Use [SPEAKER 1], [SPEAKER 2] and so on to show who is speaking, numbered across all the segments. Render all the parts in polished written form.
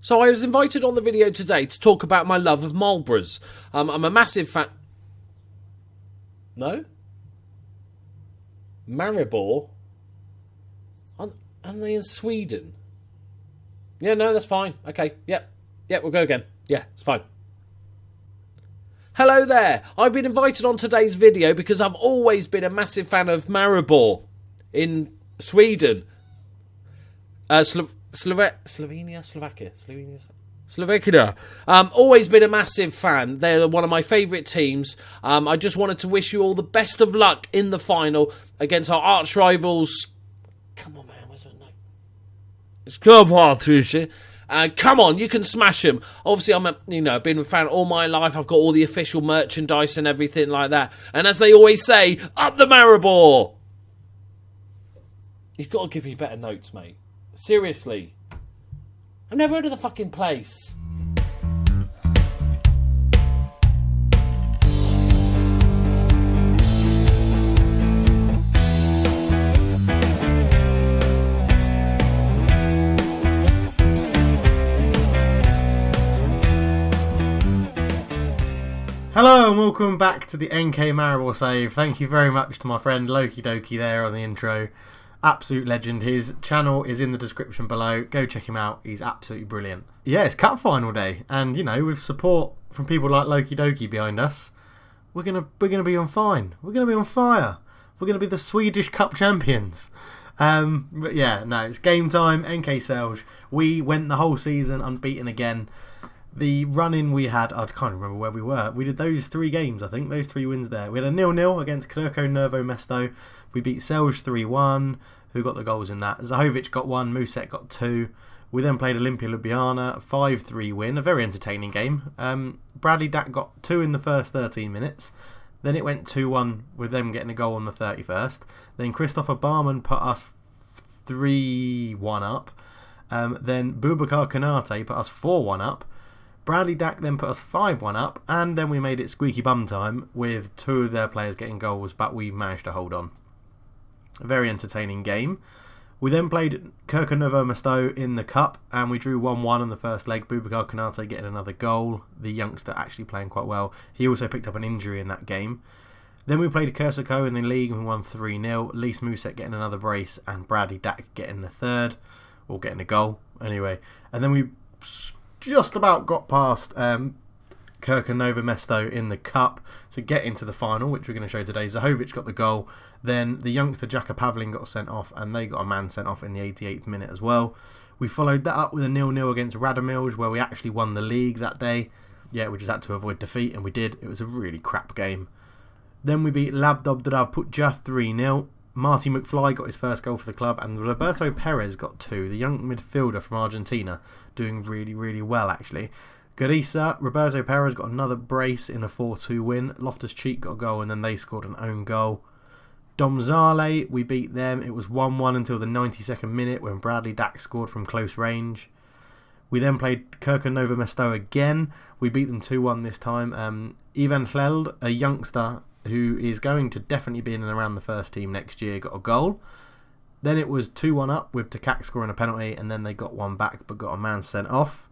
[SPEAKER 1] So I was invited on the video today to talk about my love of Marlboros. I'm a massive fan... No? Maribor? Aren't they in Sweden? Yeah, no, that's fine. Okay, yep, we'll go again. Yeah, it's fine. Hello there. I've been invited on today's video because I've always been a massive fan of Maribor in Sweden. Slovakia. Always been a massive fan. They're one of my favourite teams. I just wanted to wish you all the best of luck in the final against our arch rivals. Come on, man. Where's my note? It's come on, Tuesday. Come on, you can smash them. Obviously, I've been a fan all my life. I've got all the official merchandise and everything like that. And as they always say, up the Maribor. You've got to give me better notes, mate. Seriously. I've never heard of the fucking place.
[SPEAKER 2] Hello and welcome back to the NK Maribor save. Thank you very much to my friend Loki Doki there on the intro. Absolute legend. His channel is in the description below. Go check him out. He's absolutely brilliant. Yeah, it's cup final day, and with support from people like Loki Doki behind us, we're gonna be on fine. We're gonna be on fire. We're gonna be the Swedish Cup champions. But yeah, no, it's game time. NK Selj. We went the whole season unbeaten again. The run-in we had, I can't remember where we were. We did those 3 games, I think, those 3 wins there. We had a 0-0 against Krko Novo Mesto. We beat Selj 3-1. Who got the goals in that? Zahovic got 1, Muset got 2. We then played Olimpia Ljubljana, 5-3 win, a very entertaining game. Bradley Dack got 2 in the first 13 minutes. Then it went 2-1 with them getting a goal on the 31st. Then Christopher Barman put us 3-1 up. Then Boubacar Konate put us 4-1 up. Bradley Dack then put us 5-1 up, and then we made it squeaky bum time with 2 of their players getting goals, but we managed to hold on. A very entertaining game. We then played Krko Novo Mesto in the cup, and we drew 1-1 in the first leg. Boubacar Konate getting another goal, the youngster actually playing quite well. He also picked up an injury in that game. Then we played Kersico in the league and we won 3-0. Lise Muset getting another brace, and Bradley Dack getting the third, or getting a goal anyway. And then we just about got past Krko Novo Mesto in the cup to get into the final, which we're going to show today. Zahovic got the goal. Then the youngster Jaka Pavlin got sent off, and they got a man sent off in the 88th minute as well. We followed that up with a 0-0 against Radomilj, where we actually won the league that day. Yeah, we just had to avoid defeat, and we did. It was a really crap game. Then we beat Labdobdarav Putja 3-0. Marty McFly got his first goal for the club, and Roberto Perez got 2, the young midfielder from Argentina, doing really, really well actually. Garissa, Roberto Perez got another brace in a 4-2 win. Loftus-Cheek got a goal, and then they scored an own goal. Domzale, we beat them. It was 1-1 until the 92nd minute when Bradley Dack scored from close range. We then played Krko Novo Mesto again. We beat them 2-1 this time. Ivan Hleld, a youngster who is going to definitely be in and around the first team next year, got a goal. Then it was 2-1 up with Takak scoring a penalty, and then they got one back but got a man sent off.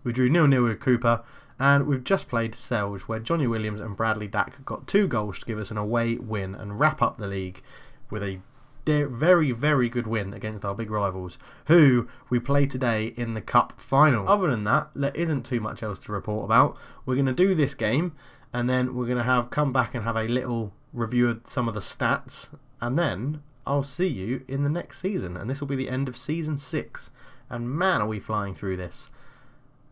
[SPEAKER 2] We drew 0-0 with Cooper, and we've just played Selj, where Johnny Williams and Bradley Dack got 2 goals to give us an away win and wrap up the league with a very, very good win against our big rivals, who we play today in the cup final. Other than that, there isn't too much else to report about. We're going to do this game, and then we're going to come back and have a little review of some of the stats, and then I'll see you in the next season, and this will be the end of season 6. And man, are we flying through this.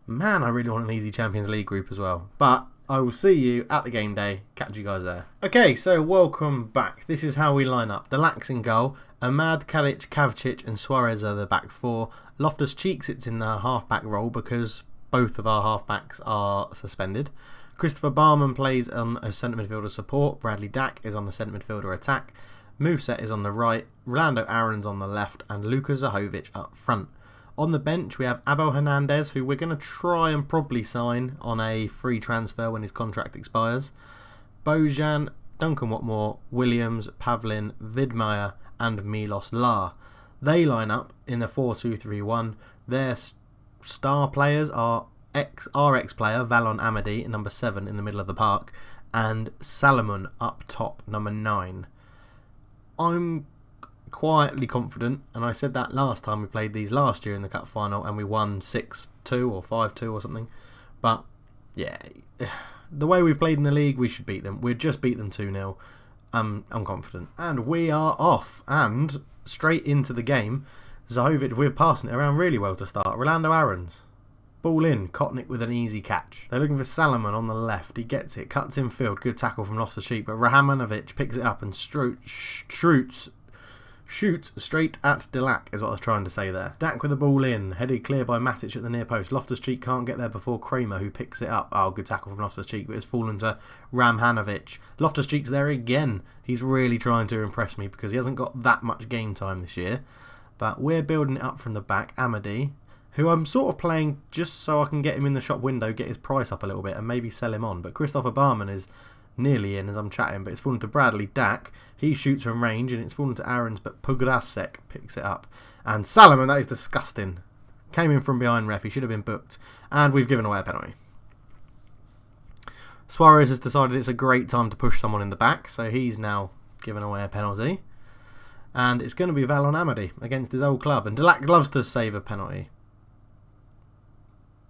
[SPEAKER 2] Man, I really want an easy Champions League group as well. But I will see you at the game day. Catch you guys there. Okay, so welcome back. This is how we line up. Delax in goal. Ahmad, Kalic, Kavcic and Suarez are the back 4. Loftus-Cheek sits in the half-back role because both of our half-backs are suspended. Christopher Barman plays on a centre midfielder support. Bradley Dack is on the centre midfielder attack. Muset is on the right. Rolando Aaron's on the left. And Luka Zahovic up front. On the bench, we have Abel Hernandez, who we're going to try and probably sign on a free transfer when his contract expires. Bojan, Duncan Watmore, Williams, Pavlin, Vidmeier and Milos La. They line up in the 4-2-3-1. Their star players are our ex-player, Valon Amadi, number 7 in the middle of the park, and Salomon up top, number 9. I'm quietly confident, and I said that last time we played these last year in the Cup Final, and we won 6-2 or 5-2 or something. But, yeah, the way we've played in the league, we should beat them. We'd just beat them 2-0. I'm confident. And we are off, and straight into the game. Zahovic, we're passing it around really well to start. Rolando Aarons. Ball in, Kotnik with an easy catch. They're looking for Salomon on the left. He gets it, cuts in field. Good tackle from Loftus-Cheek, but Rahmanovic picks it up and shoots straight at Delac, is what I was trying to say there. Dak with the ball in, headed clear by Matic at the near post. Loftus-Cheek can't get there before Kramer, who picks it up. Oh, good tackle from Loftus-Cheek, but it's fallen to Ramhanovic. Loftus-Cheek's there again. He's really trying to impress me because he hasn't got that much game time this year. But we're building it up from the back. Amadi, who I'm sort of playing just so I can get him in the shop window, get his price up a little bit and maybe sell him on. But Christopher Barman is nearly in as I'm chatting, but it's fallen to Bradley Dack. He shoots from range and it's fallen to Aarons, but Pugrasek picks it up. And Salomon, that is disgusting. Came in from behind ref, he should have been booked. And we've given away a penalty. Suarez has decided it's a great time to push someone in the back, so he's now given away a penalty. And it's going to be Valon Amadi against his old club. And Delac loves to save a penalty.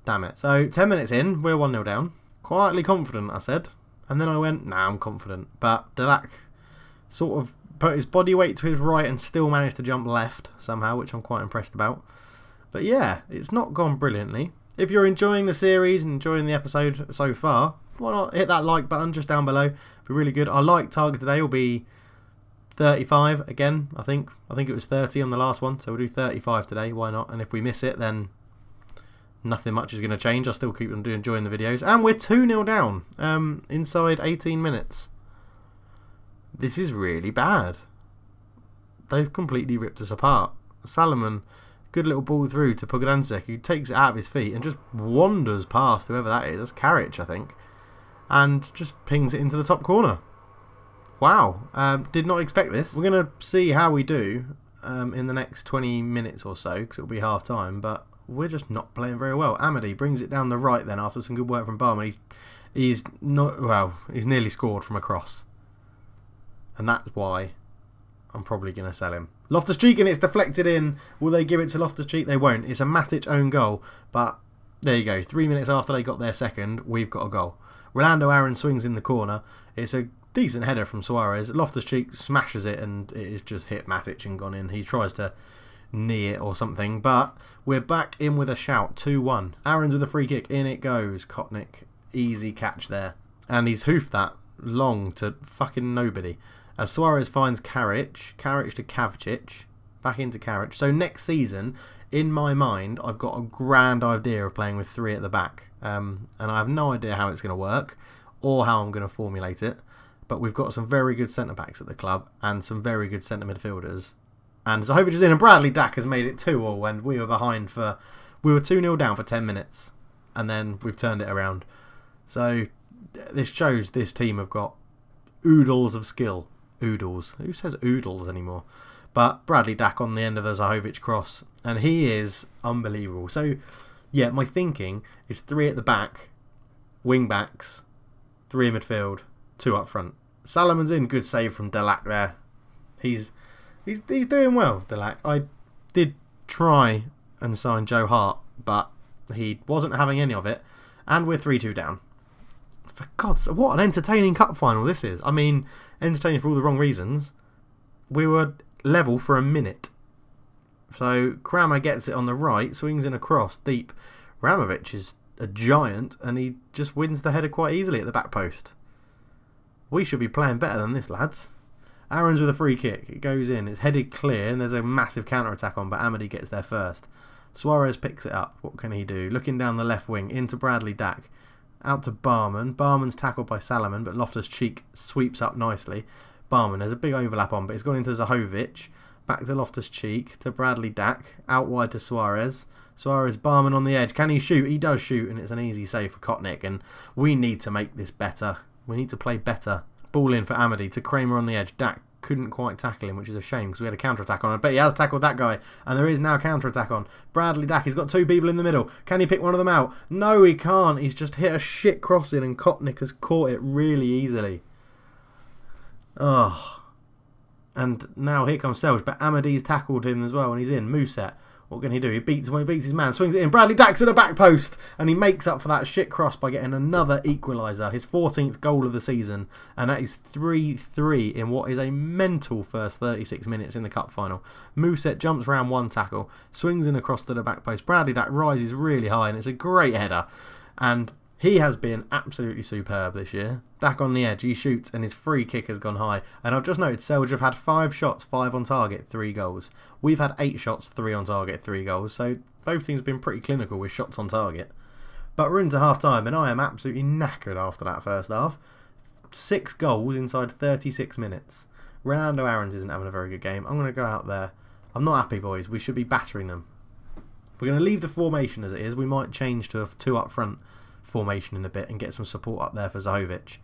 [SPEAKER 2] Damn it. So 10 minutes in, we're 1-0 down. Quietly confident, I said. And then I went, nah, I'm confident. But Delac sort of put his body weight to his right and still managed to jump left somehow, which I'm quite impressed about. But yeah, it's not gone brilliantly. If you're enjoying the series and enjoying the episode so far, why not hit that like button just down below? It'd be really good. Our like target today will be 35 again, I think. I think it was 30 on the last one, so we'll do 35 today. Why not? And if we miss it, then nothing much is going to change. I'll still keep enjoying the videos. And we're 2-0 down inside 18 minutes. This is really bad. They've completely ripped us apart. Salomon, good little ball through to Pugransek, who takes it out of his feet and just wanders past whoever that is. That's Karic, I think. And just pings it into the top corner. Wow. Did not expect this. We're going to see how we do in the next 20 minutes or so, because it'll be half time, but we're just not playing very well. Amadi brings it down the right then after some good work from Barman. He's nearly scored from a cross. And that's why I'm probably going to sell him. Loftus-Cheek, and it's deflected in. Will they give it to Loftus-Cheek? They won't. It's a Matic own goal. But there you go. 3 minutes after they got their second, we've got a goal. Rolando Aarons swings in the corner. It's a decent header from Suarez. Loftus-Cheek smashes it and it has just hit Matic and gone in. He tries to knee it or something. But we're back in with a shout. 2-1. Aarons with a free kick. In it goes. Kotnik. Easy catch there. And he's hoofed that long to fucking nobody. As Suarez finds Karic to Kavcic, back into Karic. So next season, in my mind, I've got a grand idea of playing with 3 at the back. And I have no idea how it's going to work or how I'm going to formulate it. But we've got some very good centre-backs at the club and some very good centre midfielders. And Zahovic is in, and Bradley Dack has made it 2-2 and we were behind we were 2-0 down for 10 minutes. And then we've turned it around. So this shows this team have got oodles of skill. Oodles. Who says oodles anymore? But Bradley Dack on the end of a Zahovic cross. And he is unbelievable. So, yeah, my thinking is 3 at the back, wing backs, 3 in midfield, 2 up front. Salomon's in. Good save from Delac there. He's doing well, Delac. I did try and sign Joe Hart, but he wasn't having any of it. And we're 3-2 down. For God's sake, what an entertaining cup final this is. I mean, entertaining for all the wrong reasons. We were level for a minute. So Kramer gets it on the right, swings in across deep. Ramovic is a giant and he just wins the header quite easily at the back post. We should be playing better than this, lads. Aarons with a free kick. It goes in. It's headed clear and there's a massive counter-attack on, but Amadi gets there first. Suarez picks it up. What can he do? Looking down the left wing into Bradley Dack. Out to Barman. Barman's tackled by Salomon, but Loftus-Cheek sweeps up nicely. Barman, there's a big overlap on, but it's gone into Zahovic. Back to Loftus-Cheek, to Bradley Dack. Out wide to Suarez. Suarez, Barman on the edge. Can he shoot? He does shoot, and it's an easy save for Kotnik. And we need to make this better. We need to play better. Ball in for Amadi to Kramer on the edge. Dack couldn't quite tackle him, which is a shame because we had a counter-attack on. I bet he has tackled that guy, and there is now counter-attack on. Bradley Dack, he's got 2 people in the middle. Can he pick one of them out? No, he can't. He's just hit a shit crossing, and Kotnik has caught it really easily. Oh. And now here comes Selge, but Amadi's tackled him as well, and he's in. Muset, what can he do? He beats his man, swings it in. Bradley Dack's to the back post, and he makes up for that shit cross by getting another equaliser, his 14th goal of the season, and that is 3-3 in what is a mental first 36 minutes in the cup final. Muset jumps round one tackle, swings in across to the back post. Bradley Dack rises really high, and it's a great header, and he has been absolutely superb this year. Dack on the edge, he shoots, and his free kick has gone high. And I've just noted Selge have had 5 shots, 5 on target, 3 goals. We've had 8 shots, 3 on target, 3 goals. So both teams have been pretty clinical with shots on target. But we're into half time, and I am absolutely knackered after that first half. 6 goals inside 36 minutes. Ronaldo Aarons isn't having a very good game. I'm going to go out there. I'm not happy, boys. We should be battering them. We're going to leave the formation as it is. We might change to a 2 up front formation in a bit and get some support up there for Zahovic.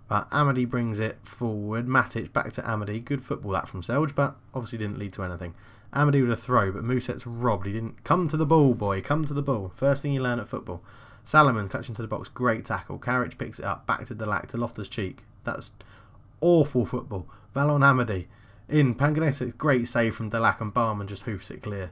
[SPEAKER 2] But Amadi brings it forward. Matic back to Amadi. Good football that from Selge, but obviously didn't lead to anything. Amadi with a throw, but Muset's robbed. He didn't come to the ball, boy. Come to the ball. First thing you learn at football. Salomon cuts into the box. Great tackle. Karic picks it up. Back to Delac to Loftus-Cheek. That's awful football. Valon Amadi. In. Panganese. Great save from Delac, and Barman just hoofs it clear.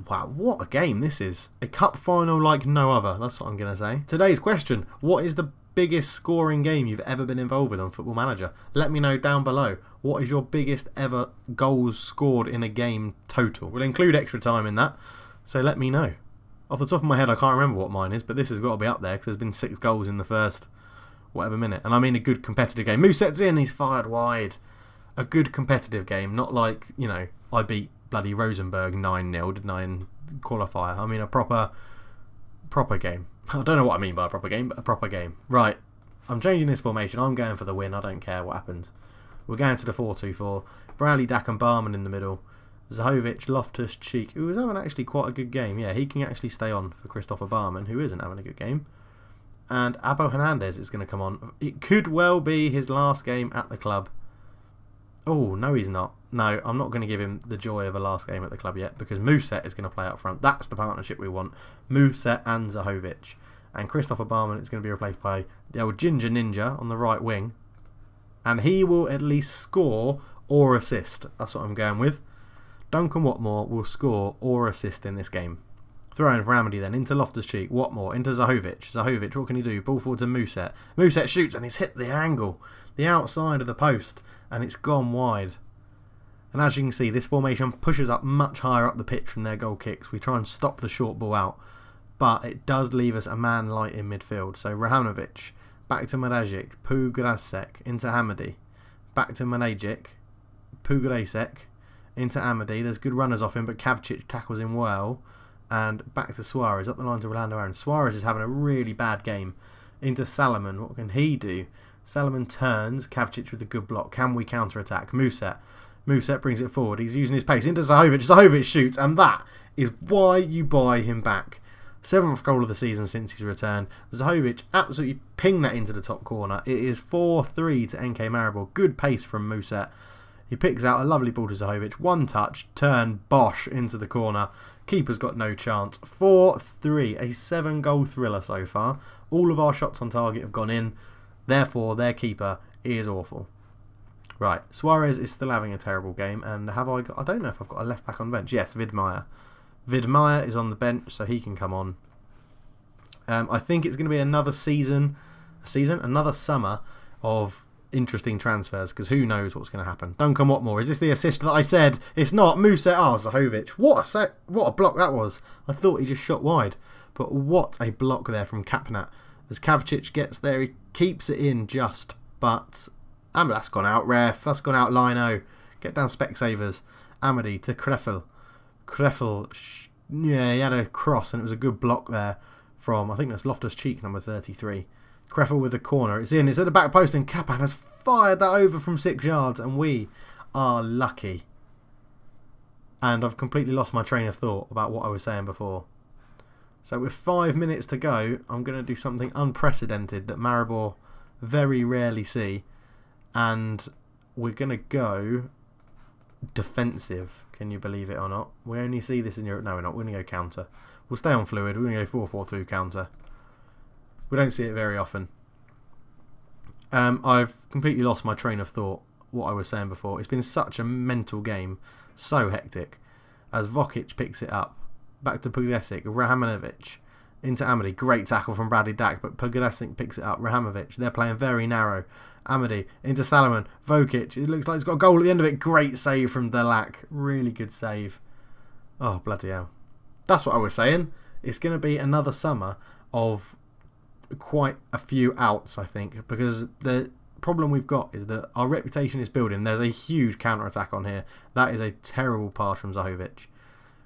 [SPEAKER 2] Wow, what a game this is. A cup final like no other. That's what I'm going to say. Today's question. What is the biggest scoring game you've ever been involved with on Football Manager? Let me know down below. What is your biggest ever goals scored in a game total? We'll include extra time in that, so let me know. Off the top of my head, I can't remember what mine is, but this has got to be up there because there's been 6 goals in the first whatever minute. And I mean a good competitive game. Muset's in, he's fired wide. A good competitive game, not like, you know, I beat bloody Rosenborg 9-0, didn't I, in qualifier. I mean a proper game. I don't know what I mean by a proper game, but a proper game. Right, I'm changing this formation. I'm going for the win. I don't care what happens. We're going to the 4-2-4. Bradley, Dack and Barman in the middle. Zahovic, Loftus-Cheek, who was having actually quite a good game. Yeah, he can actually stay on for Christopher Barman, who isn't having a good game. And Abel Hernandez is going to come on. It could well be his last game at the club. Oh, no he's not. No, I'm not going to give him the joy of a last game at the club yet, because Muset is going to play up front. That's the partnership we want. Muset and Zahovic. And Christopher Barman is going to be replaced by the old Ginger Ninja on the right wing. And he will at least score or assist. That's what I'm going with. Duncan Watmore will score or assist in this game. Throw in for Amadi then, into Loftus-Cheek, Watmore, into Zahovic. Zahovic, what can he do? Ball forward to Muset. Muset shoots and he's hit the angle. The outside of the post. And it's gone wide. And as you can see, this formation pushes up much higher up the pitch from their goal kicks. We try and stop the short ball out. But it does leave us a man light in midfield. So Rahanovic, back to Marajic, Pugrasek, into Amadi. Back to Manajic, Pugrasek, into Amadi. There's good runners off him, but Kavcic tackles him well. And back to Suarez, up the line to Rolando Aaron. Suarez is having a really bad game. Into Salomon, what can he do? Salomon turns, Kavcic with a good block. Can we counter-attack? Muset brings it forward. He's using his pace into Zahovic. Zahovic shoots, and that is why you buy him back. 7th goal of the season since he's returned. Zahovic absolutely pinged that into the top corner. It is 4-3 to NK Maribor. Good pace from Muset. He picks out a lovely ball to Zahovic. One touch, turn, bosh, into the corner. Keeper's got no chance. 4-3, a 7-goal thriller so far. All of our shots on target have gone in. Therefore, their keeper is awful. Right, Suarez is still having a terrible game, and I don't know if I've got a left back on the bench. Yes, Widmeyer. Widmeyer is on the bench, so he can come on. I think it's going to be another another summer of interesting transfers, because who knows what's going to happen. Duncan Watmore, is this the assist that I said? It's not. Muset, Zahovic. What a block that was. I thought he just shot wide, but what a block there from Kapnat. As Kavcic gets there, he keeps it in just, but that's gone out, ref. That's gone out, Lino. Get down, Specsavers. Amadi to Krefel. Yeah, he had a cross, and it was a good block there from, I think that's Loftus-Cheek, number 33. Krefel with the corner. It's in. It's at the back post, and Kapan has fired that over from 6 yards, and we are lucky. And I've completely lost my train of thought about what I was saying before. So with 5 minutes to go, I'm going to do something unprecedented that Maribor very rarely see. And we're going to go defensive. Can you believe it or not? We only see this in Europe. No, we're not. We're going to go counter. We'll stay on fluid. We're going to go 4-4-2 counter. We don't see it very often. I've completely lost my train of thought, what I was saying before. It's been such a mental game. So hectic. As Vokic picks it up. Back to Pugasic. Rahamanovic. Into Amity. Great tackle from Bradley Dack, but Pugasic picks it up. Rahamovic. They're playing very narrow. Amity. Into Salomon. Vokic. It looks like he's got a goal at the end of it. Great save from Delac. Really good save. Oh, bloody hell. That's what I was saying. It's going to be another summer of quite a few outs, I think, because the problem we've got is that our reputation is building. There's a huge counter-attack on here. That is a terrible pass from Zahovic.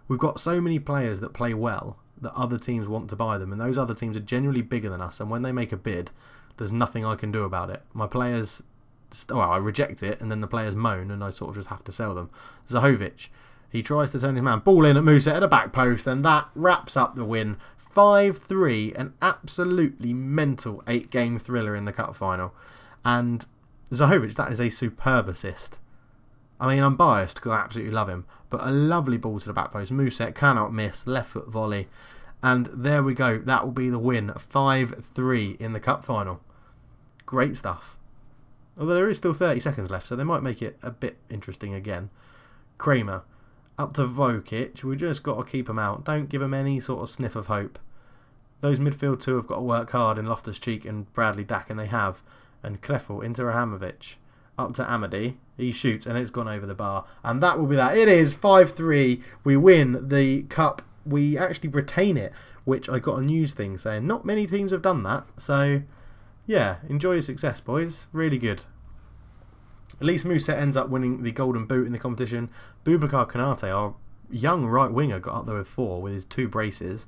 [SPEAKER 2] We've got so many players that play well that other teams want to buy them, and those other teams are generally bigger than us, and when they make a bid, there's nothing I can do about it. My players, well, I reject it, and then the players moan, and I sort of just have to sell them. Zahovic, he tries to turn his man. Ball in at Musa at the back post, and that wraps up the win. 5-3, an absolutely mental 8-game thriller in the cup final. And Zahovic, that is a superb assist. I mean, I'm biased because I absolutely love him, but a lovely ball to the back post. Musa cannot miss, left foot volley. And there we go. That will be the win. 5-3 in the cup final. Great stuff. Although there is still 30 seconds left, so they might make it a bit interesting again. Kramer. Up to Vokic. We just got to keep him out. Don't give him any sort of sniff of hope. Those midfield two have got to work hard in Loftus-Cheek and Bradley Dack, and they have. And Krefel into Rahamovic. Up to Amady. He shoots, and it's gone over the bar. And that will be that. It is 5-3. We win the cup. We actually retain it, which I got a news thing saying not many teams have done that. So, yeah, enjoy your success, boys. Really good. Elise Musa ends up winning the Golden Boot in the competition. Boubacar Konate, our young right winger, got up there with 4 with his 2 braces.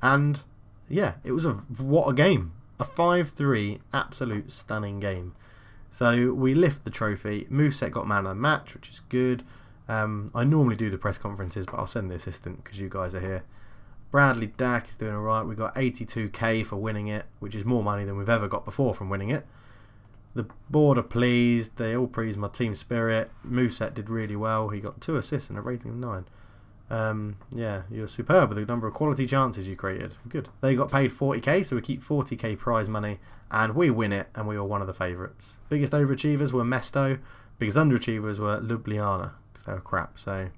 [SPEAKER 2] And, yeah, it was what a game. A 5-3 absolute stunning game. So we lift the trophy. Musa got man of the match, which is good. I normally do the press conferences, but I'll send the assistant because you guys are here. Bradley Dack is doing alright. We got 82k for winning it, which is more money than we've ever got before from winning it. The board are pleased. They all praise my team spirit. Muset did really well. He got 2 assists and a rating of 9. Yeah, you're superb with the number of quality chances you created. Good. They got paid 40k, so we keep 40k prize money, and we win it, and we were one of the favourites. Biggest overachievers were Mesto. Biggest underachievers were Ljubljana, because they were crap. So,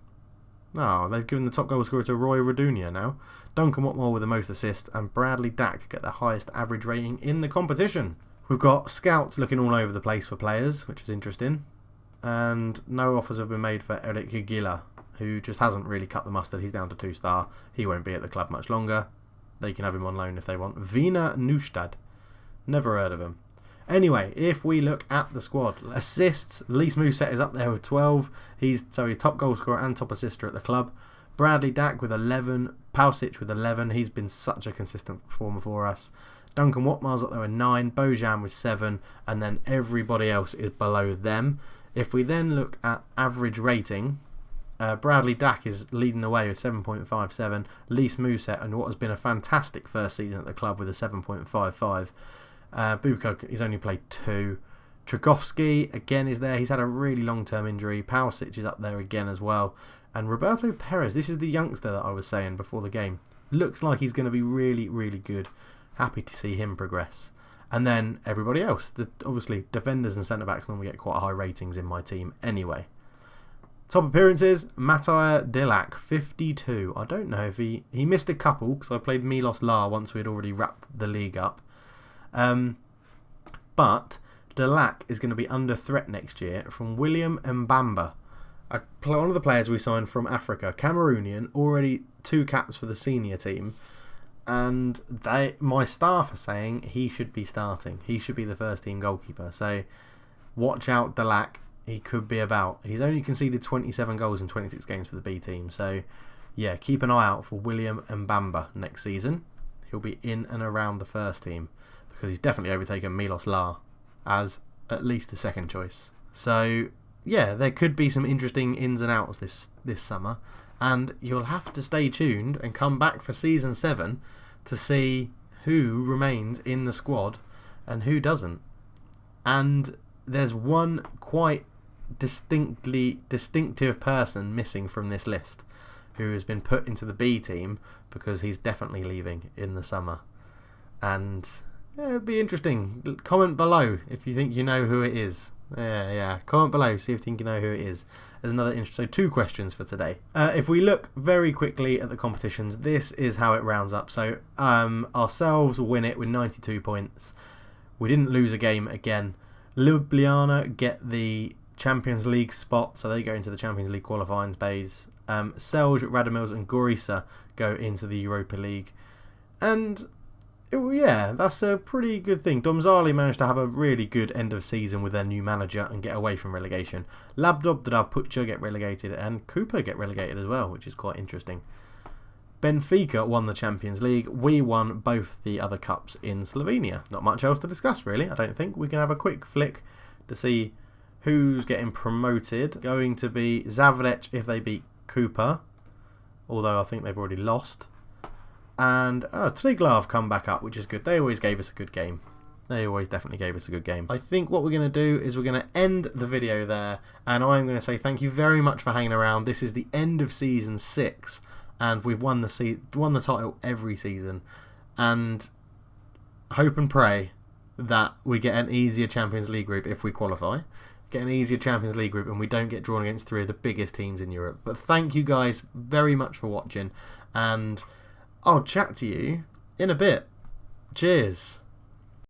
[SPEAKER 2] they've given the top goal scorer to Roy Radunia now. Duncan Watmore with the most assists, and Bradley Dack get the highest average rating in the competition. We've got scouts looking all over the place for players, which is interesting. And no offers have been made for Eric Gila, who just hasn't really cut the mustard. He's down to 2-star. He won't be at the club much longer. They can have him on loan if they want. Wiener Neustadt. Never heard of him. Anyway, if we look at the squad, assists, Lise Muset is up there with 12. He's top goal scorer and top assister at the club. Bradley Dack with 11. Pausic with 11. He's been such a consistent performer for us. Duncan Watmar's up there with 9. Bojan with 7. And then everybody else is below them. If we then look at average rating, Bradley Dack is leading the way with 7.57. Lise Muset, and what has been a fantastic first season at the club with a 7.55. Bubka, he's only played 2. Tchaikovsky, again, is there. He's had a really long-term injury. Pausic is up there again as well. And Roberto Perez, this is the youngster that I was saying before the game. Looks like he's going to be really, really good. Happy to see him progress. And then everybody else. Obviously, defenders and centre-backs normally get quite high ratings in my team anyway. Top appearances, Matija Delac, 52. I don't know if he missed a couple because I played Milos La once we had already wrapped the league up. But Delac is going to be under threat next year from William Mbamba, one of the players we signed from Africa, Cameroonian, already 2 caps for the senior team. And my staff are saying he should be starting. He should be the first team goalkeeper. So watch out, Delac. He could be about. He's only conceded 27 goals in 26 games for the B team. So, yeah, keep an eye out for William Mbamba next season. He'll be in and around the first team because he's definitely overtaken Milos La as at least the second choice. So, yeah, there could be some interesting ins and outs this summer. And you'll have to stay tuned and come back for Season 7 to see who remains in the squad and who doesn't. And there's one quite distinctive person missing from this list, who has been put into the B team because he's definitely leaving in the summer. And it'd be interesting. Comment below if you think you know who it is. Yeah. Comment below, see if you think you know who it is. There's another interesting. So 2 questions for today. If we look very quickly at the competitions, this is how it rounds up. So ourselves win it with 92 points. We didn't lose a game again. Ljubljana get the Champions League spot, so they go into the Champions League qualifying phase. Celje, Radomils and Gorica go into the Europa League. And that's a pretty good thing. Domžale managed to have a really good end of season with their new manager and get away from relegation. Labdob, Dadav Pucha get relegated and Cooper get relegated as well, which is quite interesting. Benfica won the Champions League. We won both the other cups in Slovenia. Not much else to discuss, really, I don't think. We can have a quick flick to see who's getting promoted. Going to be Zavrec if they beat Cooper, although I think they've already lost. And Triglav come back up, which is good. They always gave us a good game. They always definitely gave us a good game. I think what we're going to do is we're going to end the video there. And I'm going to say thank you very much for hanging around. This is the end of Season 6. And we've won the title every season. And hope and pray that we get an easier Champions League group if we qualify. Get an easier Champions League group and we don't get drawn against 3 of the biggest teams in Europe. But thank you guys very much for watching. And I'll chat to you in a bit. Cheers.